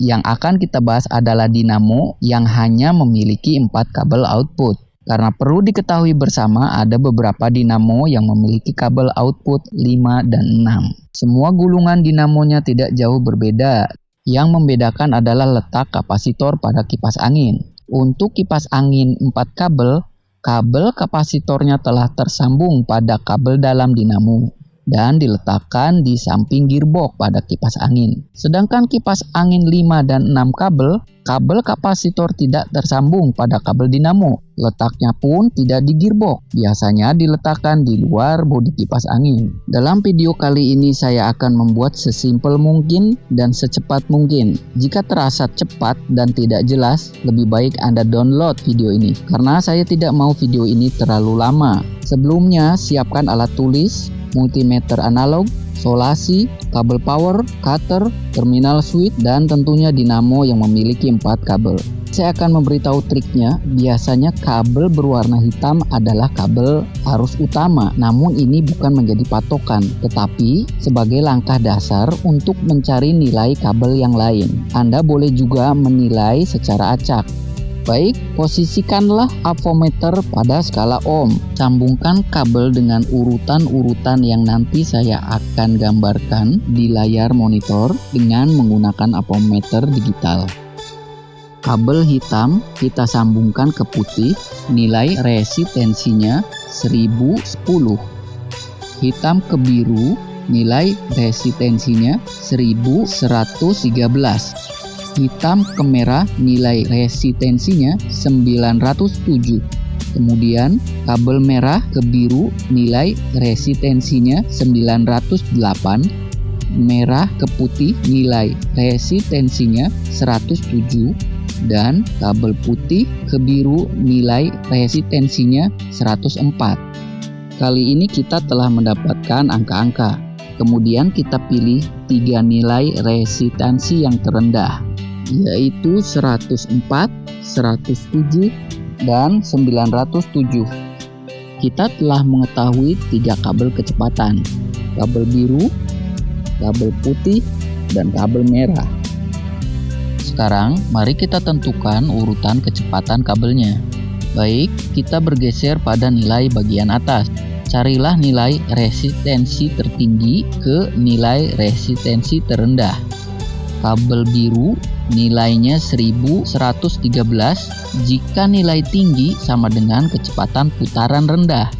Yang akan kita bahas adalah dinamo yang hanya memiliki 4 kabel output. Karena perlu diketahui bersama ada beberapa dinamo yang memiliki kabel output 5 dan 6. Semua gulungan dinamonya tidak jauh berbeda. Yang membedakan adalah letak kapasitor pada kipas angin. Untuk kipas angin 4 kabel, kabel kapasitornya telah tersambung pada kabel dalam dinamo dan diletakkan di samping gearbox pada kipas angin. Sedangkan kipas angin 5 dan 6 kabel kapasitor tidak tersambung pada kabel dinamo. Letaknya pun tidak di gearbox, biasanya diletakkan di luar bodi kipas angin. Dalam video kali ini saya akan membuat sesimpel mungkin dan secepat mungkin. Jika terasa cepat dan tidak jelas, lebih baik Anda download video ini, karena saya tidak mau video ini terlalu lama. Sebelumnya, siapkan alat tulis, multimeter analog, solasi, kabel power, cutter, terminal switch, dan tentunya dinamo yang memiliki 4 kabel. Saya akan memberitahu triknya. Biasanya kabel berwarna hitam adalah kabel arus utama, namun ini bukan menjadi patokan, tetapi sebagai langkah dasar untuk mencari nilai kabel yang lain. Anda boleh juga menilai secara acak. Baik, posisikanlah avometer pada skala ohm. Sambungkan kabel dengan urutan-urutan yang nanti saya akan gambarkan di layar monitor dengan menggunakan avometer digital. Kabel hitam kita sambungkan ke putih, nilai resistensinya 1010. Hitam ke biru, nilai resistensinya 1113. Hitam ke merah, nilai resistensinya 907. Kemudian kabel merah ke biru, nilai resistensinya 908. Merah ke putih, nilai resistensinya 107. Dan kabel putih ke biru, nilai resistensinya 104. Kali ini kita telah mendapatkan angka-angka. Kemudian kita pilih 3 nilai resistansi yang terendah, yaitu 104, 107, dan 907. Kita telah mengetahui 3 kabel kecepatan, kabel biru, kabel putih, dan kabel merah. Sekarang mari kita tentukan urutan kecepatan kabelnya. Baik, kita bergeser pada nilai bagian atas. Carilah nilai resistensi tertinggi ke nilai resistensi terendah. Kabel biru nilainya 1113 jika nilai tinggi sama dengan kecepatan putaran rendah.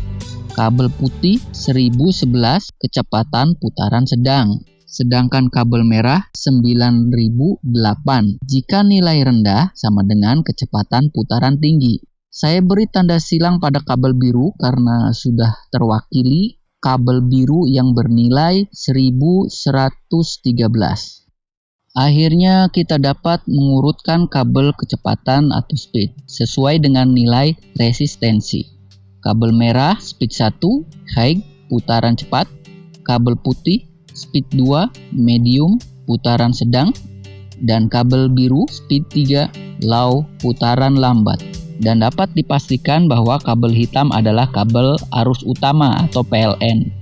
Kabel putih 1011 kecepatan putaran sedang. Sedangkan kabel merah 9008 jika nilai rendah sama dengan kecepatan putaran tinggi. Saya beri tanda silang pada kabel biru karena sudah terwakili kabel biru yang bernilai 1113. Akhirnya kita dapat mengurutkan kabel kecepatan atau speed sesuai dengan nilai resistensi. Kabel merah speed 1 high putaran cepat, kabel putih speed 2 medium putaran sedang, dan kabel biru speed 3 low putaran lambat. Dan dapat dipastikan bahwa kabel hitam adalah kabel arus utama atau PLN.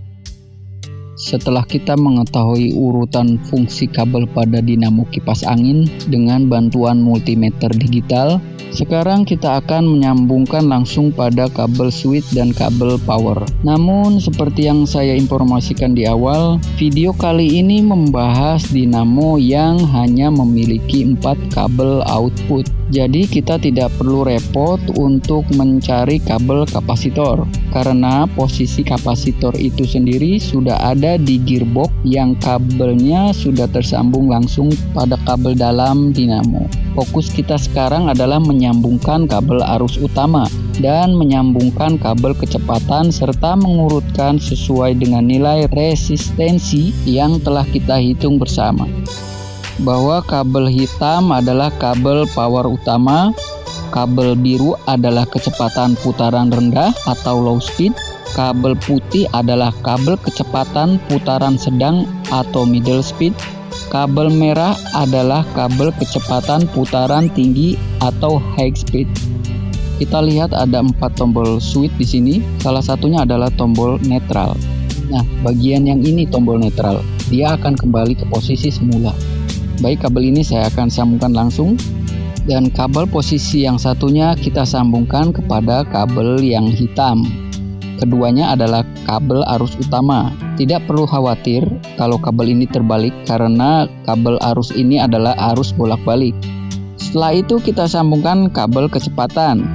Setelah kita mengetahui urutan fungsi kabel pada dinamo kipas angin dengan bantuan multimeter digital, sekarang kita akan menyambungkan langsung pada kabel switch dan kabel power. Namun seperti yang saya informasikan di awal, video kali ini membahas dinamo yang hanya memiliki 4 kabel output. Jadi kita tidak perlu repot untuk mencari kabel kapasitor, karena posisi kapasitor itu sendiri sudah ada di gearbox yang kabelnya sudah tersambung langsung pada kabel dalam dinamo. Fokus kita sekarang adalah menyambungkan kabel arus utama dan menyambungkan kabel kecepatan serta mengurutkan sesuai dengan nilai resistensi yang telah kita hitung bersama. Bahwa kabel hitam adalah kabel power utama, kabel biru adalah kecepatan putaran rendah atau low speed, kabel putih adalah kabel kecepatan putaran sedang atau middle speed, kabel merah adalah kabel kecepatan putaran tinggi atau high speed. Kita lihat ada 4 tombol switch di sini, salah satunya adalah tombol netral. Nah, bagian yang ini tombol netral, dia akan kembali ke posisi semula. Baik, kabel ini saya akan sambungkan langsung. Dan kabel posisi yang satunya kita sambungkan kepada kabel yang hitam. Keduanya adalah kabel arus utama. Tidak perlu khawatir kalau kabel ini terbalik karena kabel arus ini adalah arus bolak-balik. Setelah itu kita sambungkan kabel kecepatan.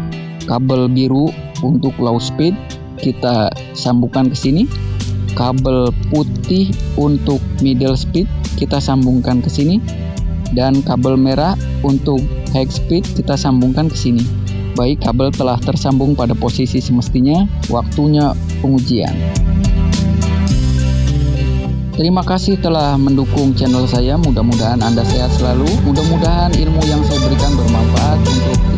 Kabel biru untuk low speed kita sambungkan ke sini. Kabel putih untuk middle speed kita sambungkan ke sini. Dan kabel merah untuk high speed kita sambungkan ke sini. Baik, kabel telah tersambung pada posisi semestinya. Waktunya pengujian. Terima kasih telah mendukung channel saya. Mudah-mudahan Anda sehat selalu. Mudah-mudahan ilmu yang saya berikan bermanfaat untuk